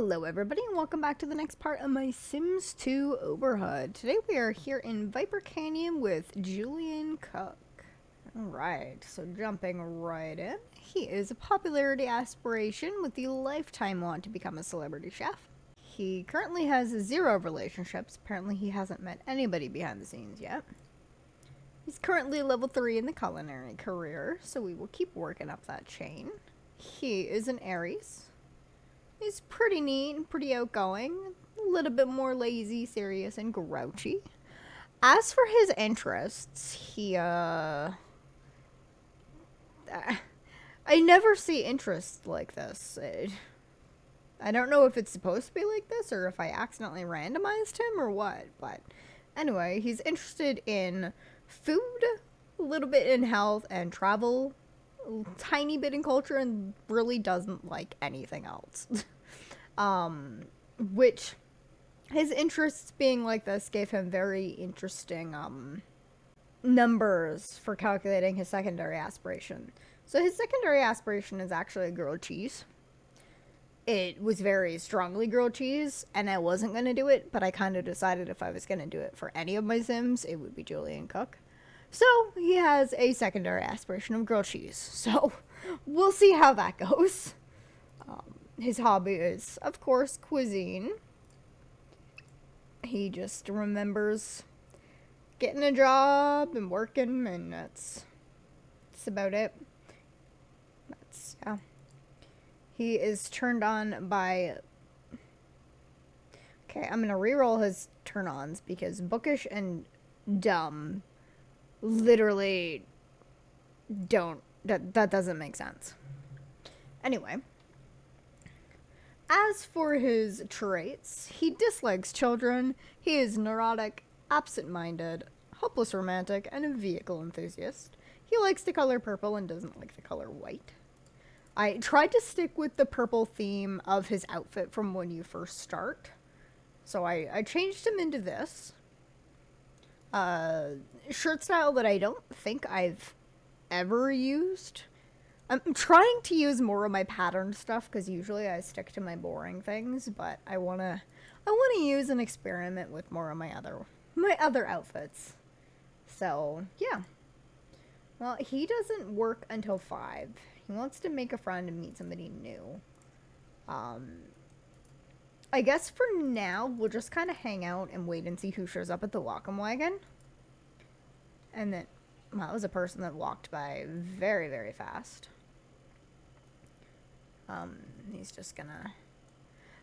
Hello everybody and welcome back to the next part of my Sims 2 Uberhood. Today we are here in Viper Canyon with Julian Cooke. Alright, so jumping right in. He is a popularity aspiration with the lifetime want to become a celebrity chef. He currently has 0 relationships. Apparently he hasn't met anybody behind the scenes yet. He's currently level 3 in the culinary career, so we will keep working up that chain. He is an Aries. He's pretty neat and pretty outgoing, a little bit more lazy, serious, and grouchy. As for his interests, I never see interests like this. I don't know if it's supposed to be like this or if I accidentally randomized him or what, but anyway, he's interested in food, a little bit in health, and travel, a tiny bit in culture, and really doesn't like anything else. Which his interests being like this gave him very interesting numbers for calculating his secondary aspiration. So his secondary aspiration is actually grilled cheese. It was very strongly grilled cheese, and I wasn't going to do it, but I kind of decided if I was going to do it for any of my Sims, it would be Julian Cooke. So he has a secondary aspiration of grilled cheese. So we'll see how that goes. His hobby is, of course, cuisine. He just remembers getting a job and working, and that's about it. Yeah. He is turned on by... Okay, I'm gonna reroll his turn-ons because bookish and dumb literally don't... That doesn't make sense. Anyway. As for his traits, he dislikes children, he is neurotic, absent-minded, hopeless romantic, and a vehicle enthusiast. He likes the color purple and doesn't like the color white. I tried to stick with the purple theme of his outfit from when you first start. So I changed him into this. Shirt style that I don't think I've ever used. I'm trying to use more of my patterned stuff because usually I stick to my boring things, but I wanna use and experiment with more of my other outfits. So yeah. Well, he doesn't work until 5. He wants to make a friend and meet somebody new. I guess for now we'll just kind of hang out and wait and see who shows up at the welcome wagon. And then, well, that was a person that walked by very, very fast. He's just gonna...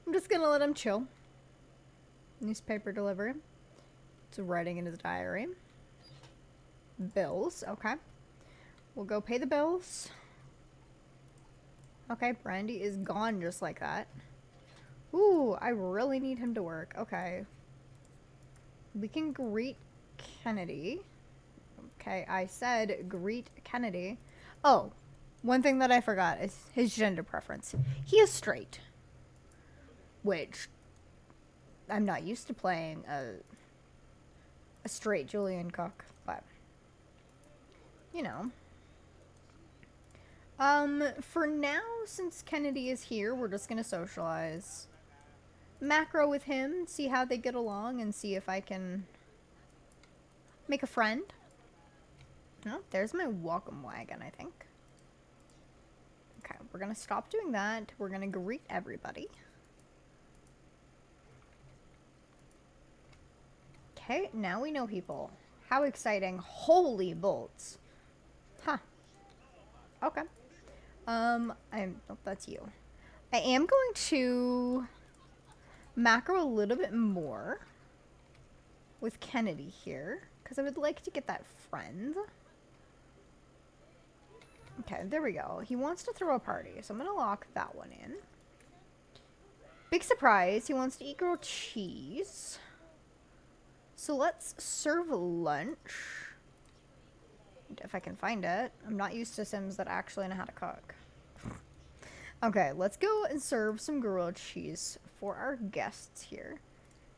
I'm just gonna let him chill. Newspaper delivery. It's writing in his diary. Bills, okay. We'll go pay the bills. Okay, Brandy is gone just like that. Ooh, I really need him to work. Okay. We can greet Kennedy. Okay, I said greet Kennedy. Oh. One thing that I forgot is his gender preference. He is straight. Which, I'm not used to playing a straight Julian Cooke, but, you know. For now, since Kennedy is here, we're just gonna socialize. Macro with him, see how they get along, and see if I can make a friend. Oh, there's my welcome wagon, I think. Okay, we're gonna stop doing that. We're gonna greet everybody. Okay, now we know people. How exciting. Holy bolts. Huh. Okay. Oh, that's you. I am going to macro a little bit more with Kennedy here, because I would like to get that friend. Okay, there we go. He wants to throw a party, so I'm going to lock that one in. Big surprise, he wants to eat grilled cheese. So let's serve lunch. If I can find it. I'm not used to Sims that actually know how to cook. Okay, let's go and serve some grilled cheese for our guests here.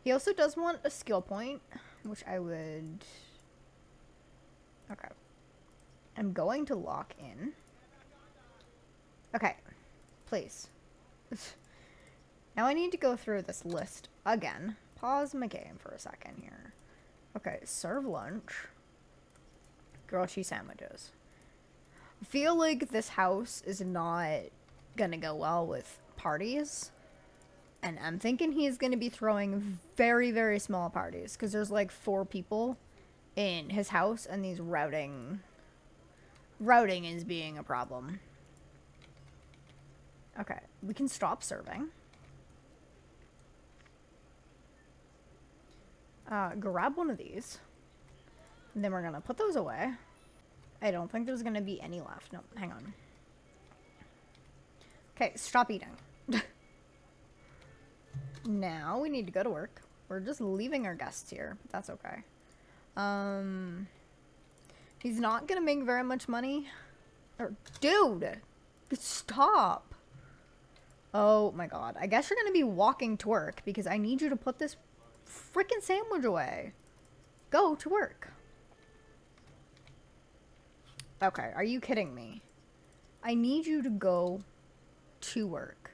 He also does want a skill point, which I would... Okay. I'm going to lock in. Okay, please. Now I need to go through this list again. Pause my game for a second here. Okay, serve lunch. Grilled cheese sandwiches. I feel like this house is not gonna go well with parties. And I'm thinking he's gonna be throwing very, very small parties. Because there's like 4 people in his house. And these routing is being a problem. Okay, we can stop serving. Grab one of these. And then we're gonna put those away. I don't think there's gonna be any left. No, hang on. Okay, stop eating. Now we need to go to work. We're just leaving our guests here, but that's okay. He's not gonna make very much money. Dude! Stop! Oh my god. I guess you're gonna be walking to work because I need you to put this freaking sandwich away. Go to work. Okay, are you kidding me? I need you to go to work.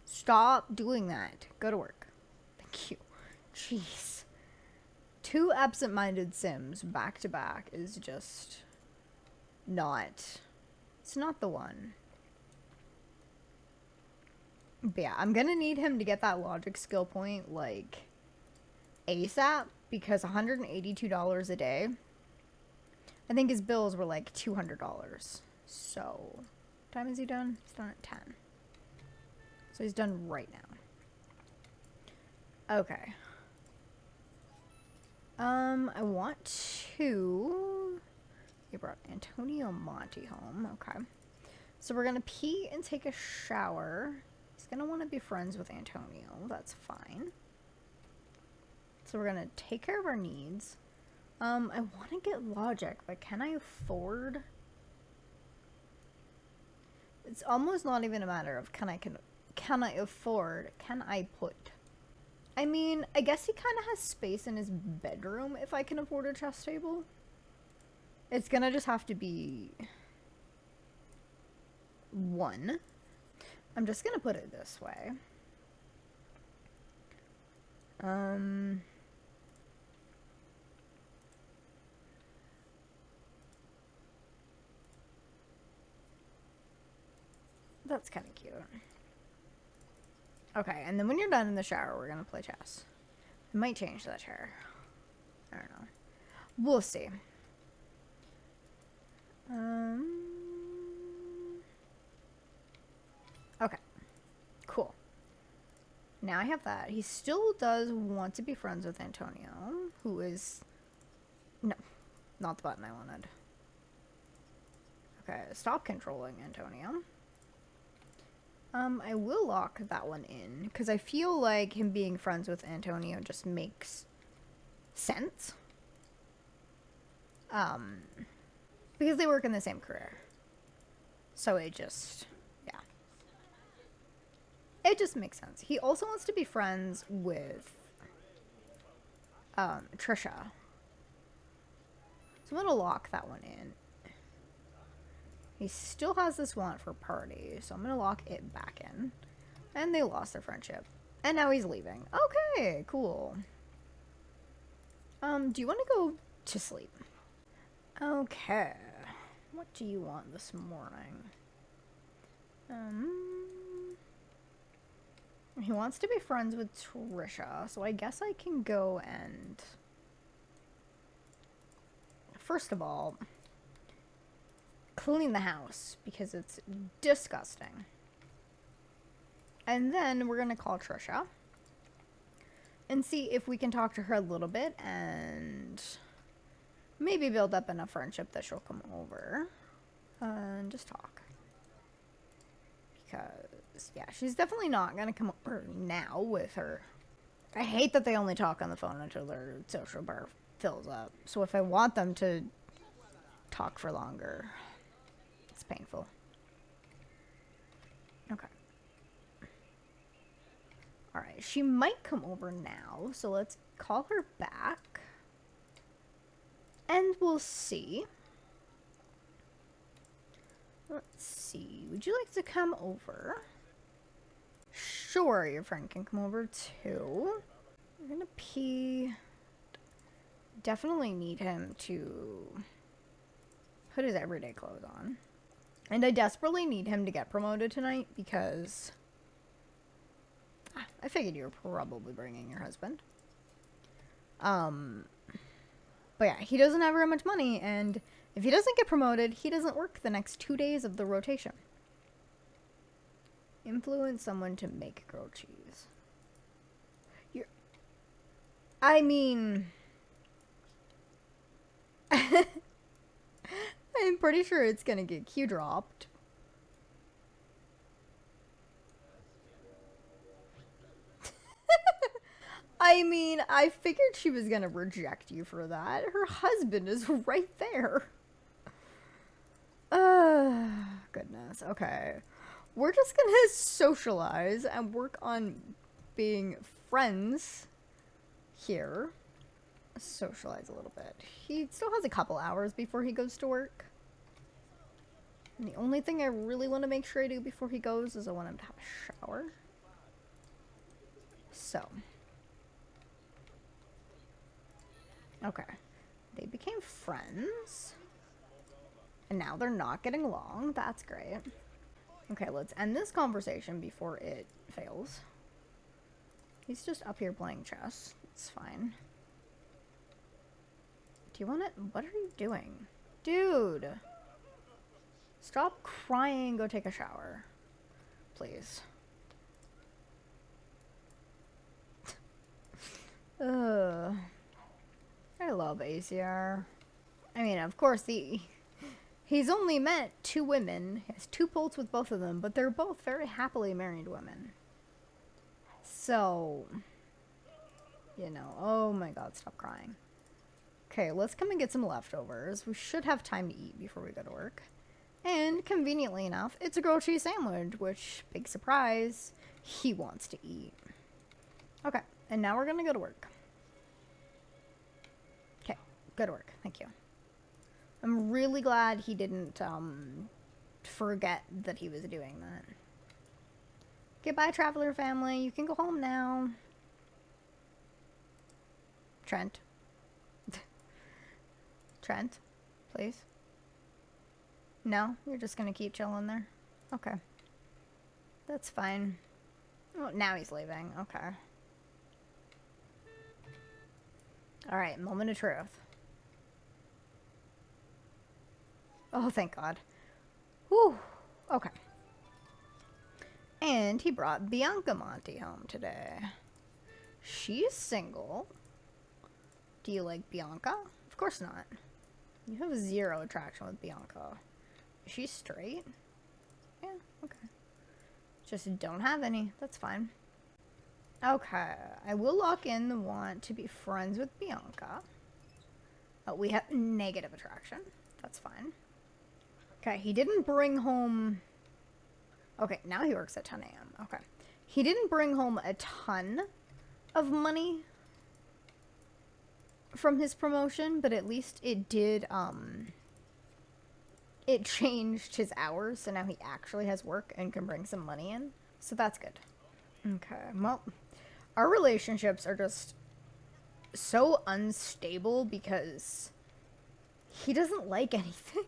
Stop doing that. Go to work. Thank you. Jeez. 2 absent-minded Sims back to back is just not... It's not the one. But yeah, I'm gonna need him to get that logic skill point, like, ASAP, because $182 a day. I think his bills were like $200. So, what time is he done? He's done at 10. So he's done right now. Okay. I want to... You brought Antonio Monti home. Okay. So we're gonna pee and take a shower. He's gonna want to be friends with Antonio. That's fine. So we're gonna take care of our needs. I want to get logic, but can I afford? It's almost not even a matter of can I afford? Can I put? I mean, I guess he kind of has space in his bedroom if I can afford a chess table. It's gonna just have to be 1. I'm just gonna put it this way. That's kind of cute. Okay, and then when you're done in the shower, we're gonna play chess. I might change that chair. I don't know. We'll see. Okay. Cool. Now I have that. He still does want to be friends with Antonio, who is... No, not the button I wanted. Okay, stop controlling Antonio. I will lock that one in, because I feel like him being friends with Antonio just makes sense. Because they work in the same career. So it just, yeah. It just makes sense. He also wants to be friends with, Trisha. So I'm gonna lock that one in. He still has this want for party, so I'm gonna lock it back in. And they lost their friendship. And now he's leaving. Okay, cool. Do you want to go to sleep? Okay. What do you want this morning? He wants to be friends with Trisha, so I guess I can go and... First of all... clean the house, because it's disgusting. And then we're gonna call Trisha and see if we can talk to her a little bit and maybe build up enough friendship that she'll come over and just talk. Because, yeah, she's definitely not gonna come over now with her. I hate that they only talk on the phone until their social bar fills up. So if I want them to talk for longer... It's painful. Okay. Alright, she might come over now, so let's call her back. And we'll see. Let's see. Would you like to come over? Sure, your friend can come over too. We're gonna pee. Definitely need him to put his everyday clothes on. And I desperately need him to get promoted tonight because I figured you were probably bringing your husband. But yeah, he doesn't have very much money, and if he doesn't get promoted, he doesn't work the next 2 days of the rotation. Influence someone to make grilled cheese. I mean, I'm pretty sure it's gonna get Q dropped. I mean, I figured she was gonna reject you for that. Her husband is right there. Goodness. Okay. We're just gonna socialize and work on being friends here. Socialize a little bit. He still has a couple hours before he goes to work. And the only thing I really want to make sure I do before he goes is I want him to have a shower. So. Okay. They became friends. And now they're not getting along. That's great. Okay, let's end this conversation before it fails. He's just up here playing chess. It's fine. Do you want it? What are you doing? Dude! Stop crying. Go take a shower. Please. Ugh. I love ACR. I mean, of course, he's only met 2 women. He has 2 pults with both of them, but they're both very happily married women. So, you know, oh my god, stop crying. Okay, let's come and get some leftovers. We should have time to eat before we go to work. And, conveniently enough, it's a grilled cheese sandwich, which, big surprise, he wants to eat. Okay, and now we're gonna go to work. Okay, go to work. Thank you. I'm really glad he didn't, forget that he was doing that. Goodbye, traveler family. You can go home now. Trent. Trent, please. No? You're just gonna keep chilling there? Okay. That's fine. Oh, now he's leaving. Okay. Alright, moment of truth. Oh, thank God. Whew. Okay. And he brought Bianca Monty home today. She's single. Do you like Bianca? Of course not. You have 0 attraction with Bianca. Is she straight? Yeah, okay. Just don't have any. That's fine. Okay. I will lock in the want to be friends with Bianca. Oh, we have negative attraction. That's fine. Okay, he didn't bring home... Okay, now he works at 10 a.m. Okay. He didn't bring home a ton of money from his promotion, but at least it did, it changed his hours, so now he actually has work and can bring some money in. So that's good. Okay, well, our relationships are just so unstable because he doesn't like anything.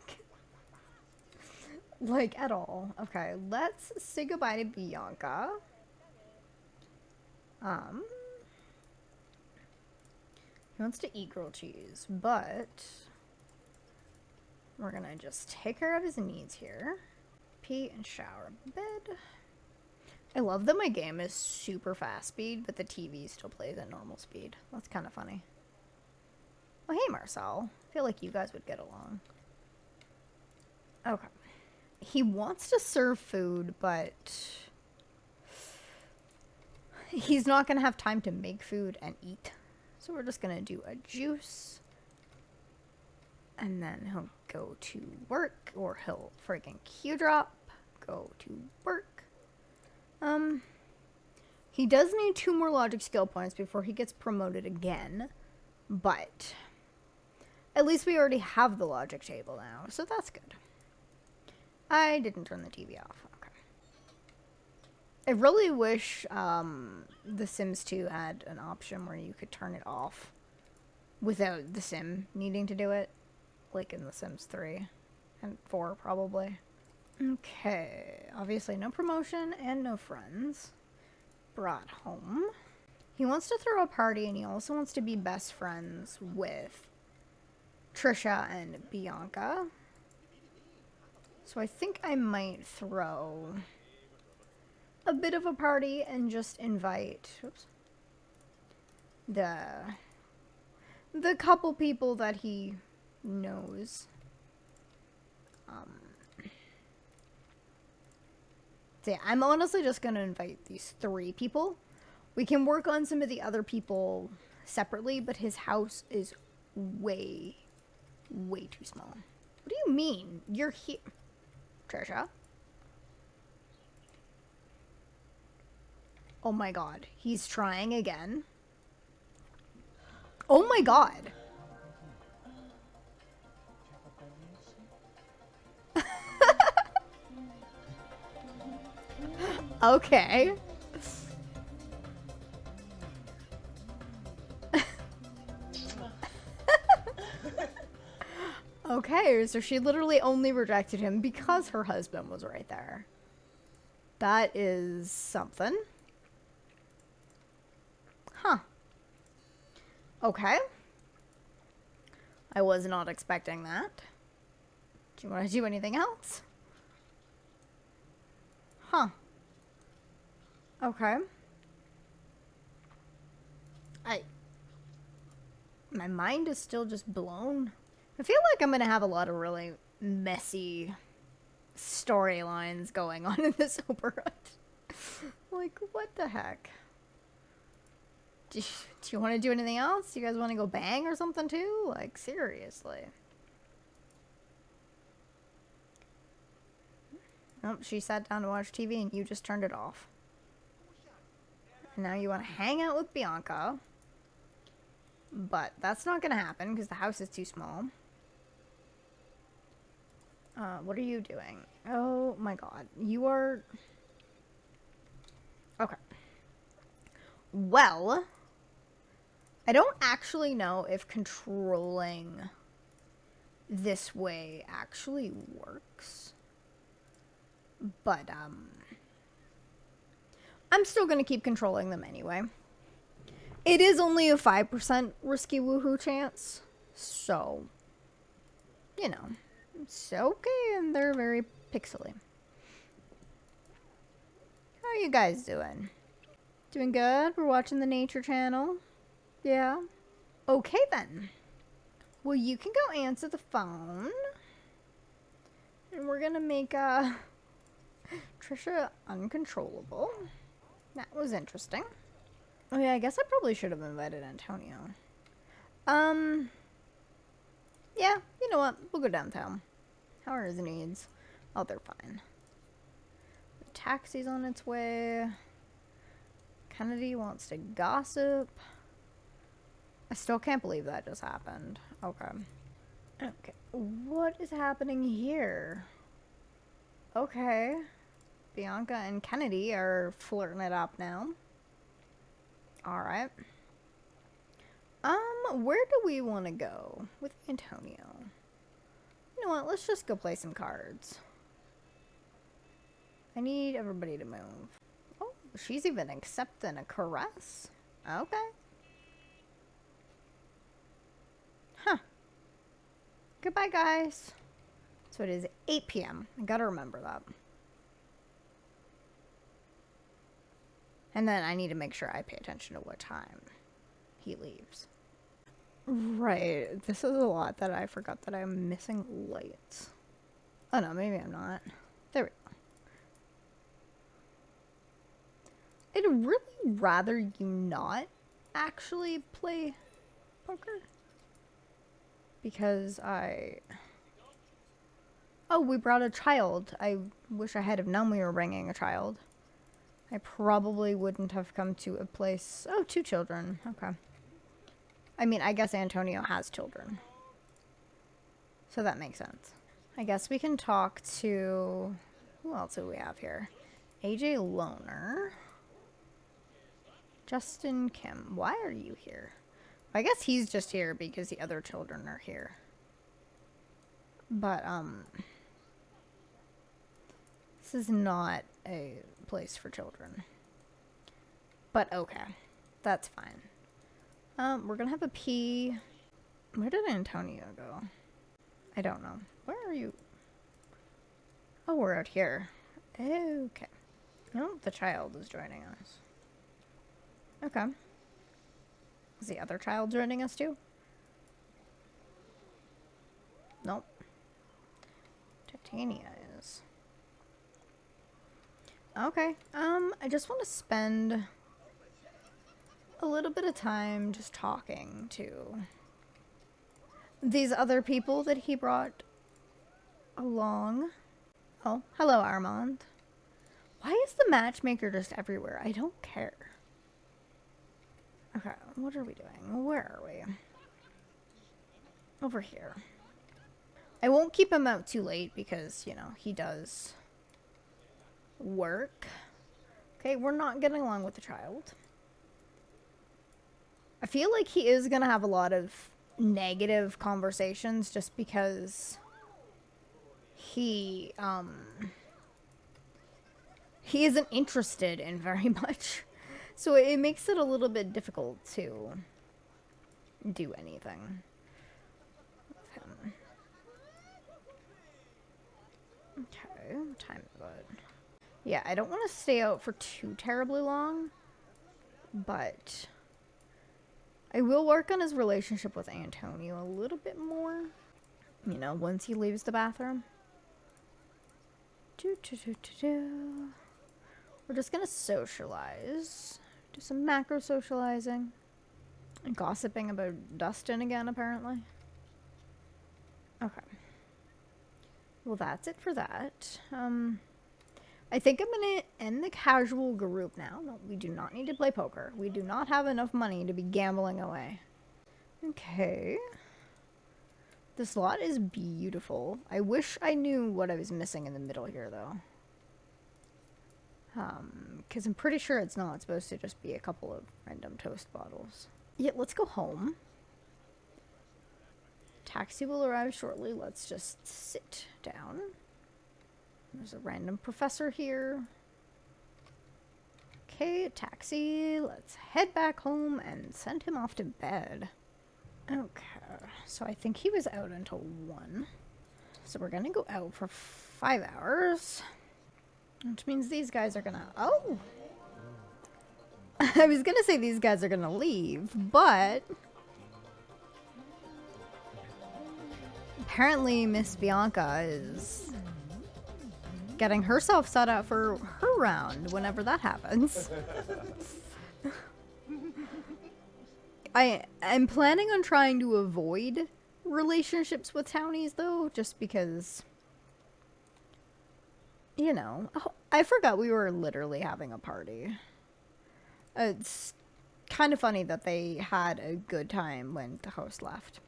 Like, at all. Okay, let's say goodbye to Bianca. He wants to eat grilled cheese, but we're gonna just take care of his needs here. Pee and shower bed. I love that my game is super fast speed, but the TV still plays at normal speed. That's kind of funny. Oh, hey, Marcel. I feel like you guys would get along. Okay. He wants to serve food, but he's not going to have time to make food and eat. So we're just going to do a juice. And then he'll go to work, or he'll friggin' Q drop. Go to work. He does need 2 more logic skill points before he gets promoted again. But at least we already have the logic table now, so that's good. I didn't turn the TV off. Okay. I really wish The Sims 2 had an option where you could turn it off without the sim needing to do it, like in The Sims 3 and 4 probably. Okay, obviously no promotion and no friends. Brought home. He wants to throw a party and he also wants to be best friends with Trisha and Bianca. So I think I might throw a bit of a party and just invite the couple people that he knows. So yeah, I'm honestly just gonna invite these 3 people. We can work on some of the other people separately, but his house is way too small. What do you mean? You're here, Trisha? Oh my god, he's trying again. Oh my god. Okay. Okay, so she literally only rejected him because her husband was right there. That is something. Huh. Okay. I was not expecting that. Do you want to do anything else? Huh. Okay. My mind is still just blown. I feel like I'm gonna have a lot of really messy storylines going on in this Uberhood. Like, what the heck? Do you want to do anything else? You guys want to go bang or something too? Like, seriously. Nope, she sat down to watch TV and you just turned it off. And now you want to hang out with Bianca. But that's not going to happen because the house is too small. What are you doing? Oh my god. You are... Okay. Well, I don't actually know if controlling this way actually works. But, I'm still going to keep controlling them anyway. It is only a 5% risky woohoo chance. So, you know, it's okay and they're very pixely. How are you guys doing? Doing good? We're watching the Nature Channel. Yeah. Okay then. Well, you can go answer the phone. And we're gonna make, Trisha uncontrollable. That was interesting. Oh yeah, I guess I probably should have invited Antonio. Yeah, you know what? We'll go downtown. How are his needs? Oh, they're fine. The taxi's on its way. Kennedy wants to gossip. I still can't believe that just happened. Okay. Okay. What is happening here? Okay. Bianca and Kennedy are flirting it up now. Alright. Where do we want to go with Antonio? You know what? Let's just go play some cards. I need everybody to move. Oh, she's even accepting a caress. Okay. Huh. Goodbye, guys. So it is 8 p.m. I gotta remember that. And then I need to make sure I pay attention to what time he leaves. Right. This is a lot that I forgot that I'm missing lights. Oh no, maybe I'm not. There we go. I'd really rather you not actually play poker. Because Oh, we brought a child. I wish I had have known we were bringing a child. I probably wouldn't have come to a place... Oh, 2 children. Okay. I mean, I guess Antonio has children. So that makes sense. I guess we can talk to... Who else do we have here? AJ Loner. Justin Kim. Why are you here? I guess he's just here because the other children are here. But, this is not a place for children. But okay. That's fine. We're gonna have a pee. Where did Antonio go? I don't know. Where are you? Oh, we're out here. Okay. Oh, the child is joining us. Okay. Is the other child joining us too? Nope. Titania is. Okay. I just want to spend a little bit of time just talking to these other people that he brought along. Oh, hello, Armand. Why is the matchmaker just everywhere? I don't care. Okay, what are we doing? Where are we? Over here. I won't keep him out too late because, you know, he does work. Okay, we're not getting along with the child. I feel like he is going to have a lot of negative conversations just because he isn't interested in very much. So it makes it a little bit difficult to do anything with him. Okay, what time is it? Yeah, I don't want to stay out for too terribly long, but I will work on his relationship with Antonio a little bit more. You know, once he leaves the bathroom. We're just gonna socialize. Do some macro socializing. And gossiping about Dustin again, apparently. Okay. Well, that's it for that. I think I'm gonna end the casual group now. No, we do not need to play poker. We do not have enough money to be gambling away. Okay. This lot is beautiful. I wish I knew what I was missing in the middle here, though. Because I'm pretty sure it's not supposed to just be a couple of random toast bottles. Yeah, let's go home. Taxi will arrive shortly. Let's just sit down. There's a random professor here. Okay, taxi. Let's head back home and send him off to bed. Okay, so I think he was out until 1. So we're gonna go out for 5 hours. Which means these guys are gonna... Oh! I was gonna say these guys are gonna leave, but... apparently Miss Bianca is getting herself set up for her round whenever that happens. I'm planning on trying to avoid relationships with townies, though, just because, you know, I forgot we were literally having a party. It's kind of funny that they had a good time when the host left.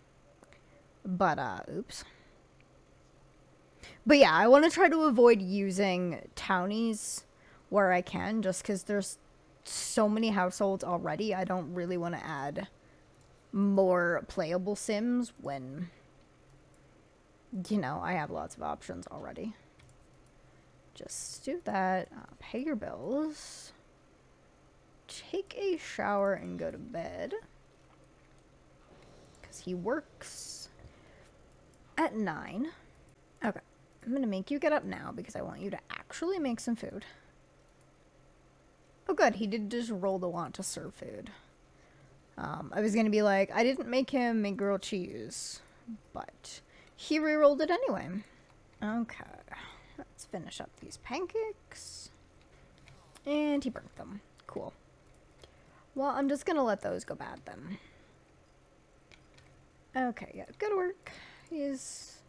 But, oops. But yeah, I want to try to avoid using townies where I can, just because there's so many households already. I don't really want to add more playable sims when, you know, I have lots of options already. Just do that. Pay your bills. Take a shower and go to bed. Because he works at 9. Okay. I'm going to make you get up now because I want you to actually make some food. Oh good, he did just roll the want to serve food. I was going to be like, I didn't make him make grilled cheese, but he re-rolled it anyway. Okay, let's finish up these pancakes. And he burnt them. Cool. Well, I'm just going to let those go bad then. Okay, yeah, good work. He's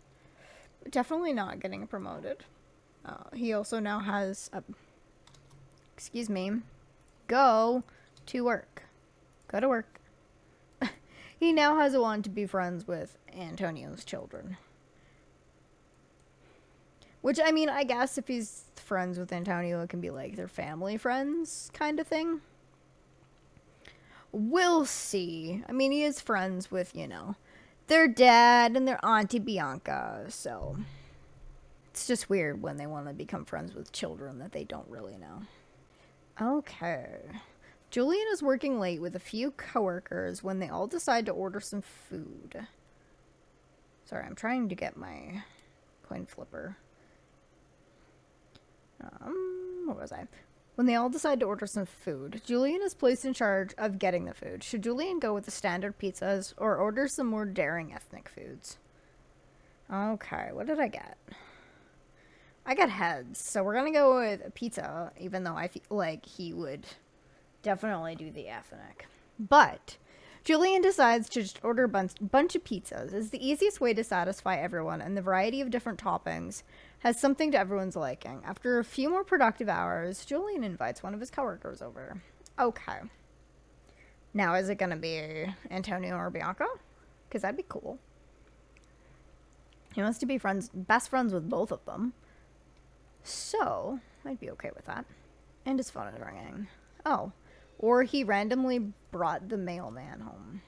definitely not getting promoted. He also now has a... Excuse me. Go to work. Go to work. He now has a want to be friends with Antonio's children. Which, I mean, I guess if he's friends with Antonio, it can be like their family friends kind of thing. We'll see. I mean, he is friends with, you know, their dad and their Auntie Bianca, so it's just weird when they want to become friends with children that they don't really know. Okay. Julian is working late with a few coworkers when they all decide to order some food. Sorry, I'm trying to get my coin flipper. What was I? When they all decide to order some food, Julian is placed in charge of getting the food. Should Julian go with the standard pizzas or order some more daring ethnic foods? Okay, what did I get? I got heads, so we're gonna go with a pizza, even though I feel like he would definitely do the ethnic. But Julian decides to just order a bunch of pizzas. It's the easiest way to satisfy everyone, and the variety of different toppings has something to everyone's liking. After a few more productive hours, Julian invites one of his coworkers over. Okay. Now, is it going to be Antonio or Bianca? Because that'd be cool. He wants to be best friends with both of them. So, I'd be okay with that. And his phone is ringing. Oh. Or he randomly brought the mailman home.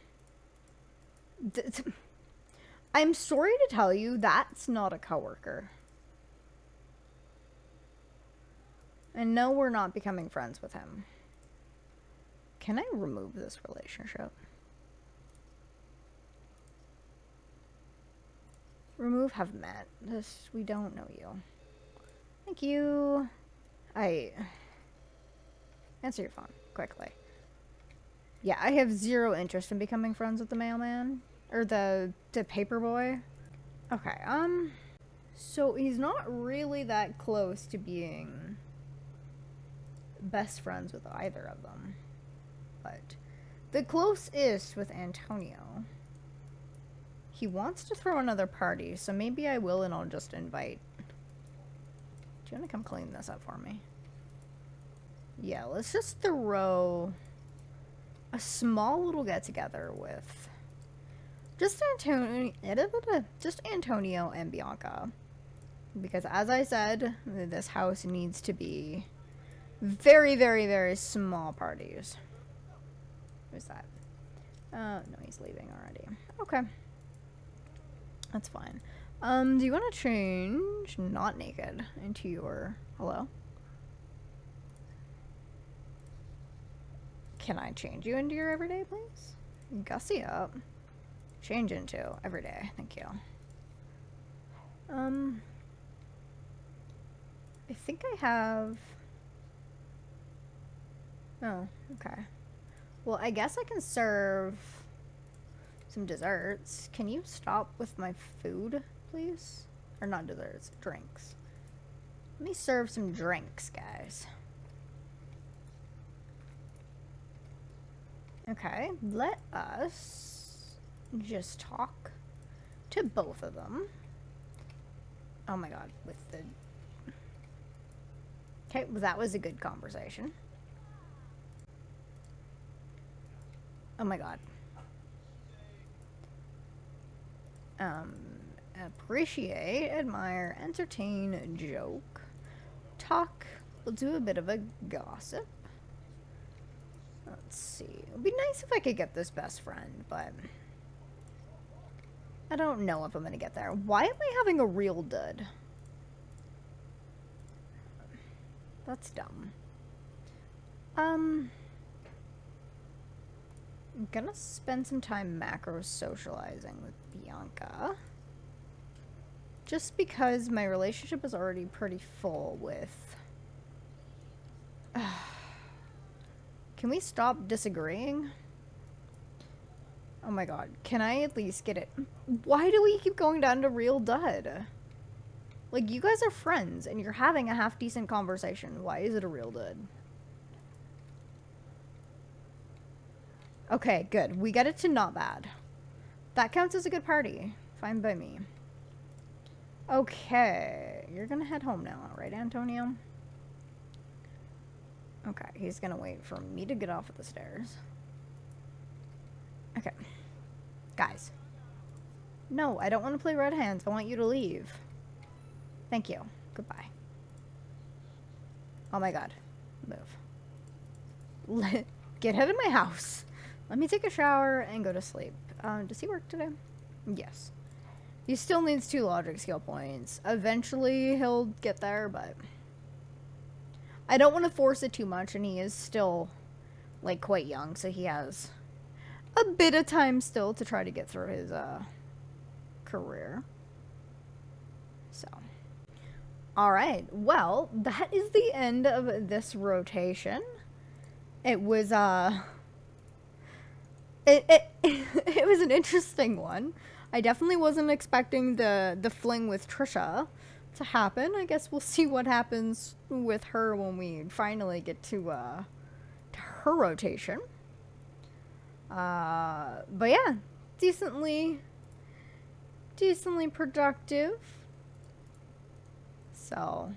I'm sorry to tell you, that's not a coworker. And no, we're not becoming friends with him. Can I remove this relationship? Remove have met. We don't know you. Thank you. Answer your phone quickly. Yeah, I have zero interest in becoming friends with the mailman. Or the paper boy. Okay, so he's not really that close to being best friends with either of them. But the closest with Antonio. He wants to throw another party, so maybe I will and I'll just invite. Do you want to come clean this up for me? Yeah, let's just throw a small little get-together with just Antonio and Bianca. Because as I said, this house needs to be very, very, very small parties. Who's that? No, he's leaving already. Okay. That's fine. Do you want to change not naked into your... Hello? Can I change you into your everyday, please? Gussy up. Change into everyday. Thank you. I think I have... Oh, okay. Well, I guess I can serve some desserts. Can you stop with my food, please? Or not desserts, drinks. Let me serve some drinks, guys. Okay, let us just talk to both of them. Oh my god, with the... Okay, well, that was a good conversation. Oh my god. Appreciate, admire, entertain, joke, talk. We'll do a bit of a gossip. Let's see. It would be nice if I could get this best friend, but I don't know if I'm gonna get there. Why am I having a real dud? That's dumb. I'm gonna spend some time macro socializing with Bianca. Just because my relationship is already pretty full with... Can we stop disagreeing? Oh my god. Can I at least get it? Why do we keep going down to real dud? Like, you guys are friends and you're having a half-decent conversation. Why is it a real dud? Okay, good. We get it to not bad. That counts as a good party. Fine by me. Okay. You're gonna head home now, right, Antonio? Okay, he's gonna wait for me to get off of the stairs. Okay. Guys. No, I don't want to play red hands. I want you to leave. Thank you. Goodbye. Oh my god. Move. Get out of my house. Let me take a shower and go to sleep. Does he work today? Yes. He still needs 2 logic skill points. Eventually he'll get there, but I don't want to force it too much, and he is still, like, quite young, so he has a bit of time still to try to get through his, career. So. Alright, well, that is the end of this rotation. It was, it was an interesting one. I definitely wasn't expecting the fling with Trisha to happen. I guess we'll see what happens with her when we finally get to her rotation. But yeah, decently productive. So,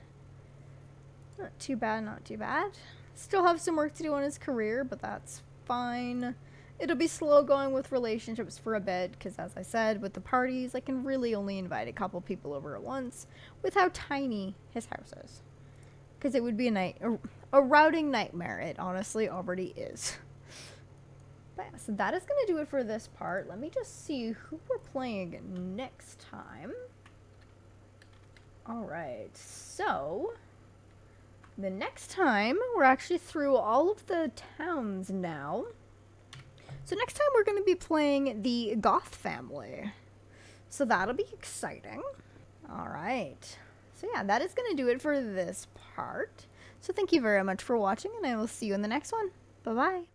not too bad, not too bad. Still have some work to do on his career, but that's fine. It'll be slow going with relationships for a bit, because as I said, with the parties, I can really only invite a couple people over at once, with how tiny his house is. Because it would be a routing nightmare. It honestly already is. But yeah, so that is going to do it for this part. Let me just see who we're playing next time. Alright, so the next time, we're actually through all of the towns now. So next time we're going to be playing the Goth family. So that'll be exciting. Alright. So yeah, that is going to do it for this part. So thank you very much for watching, and I will see you in the next one. Bye-bye.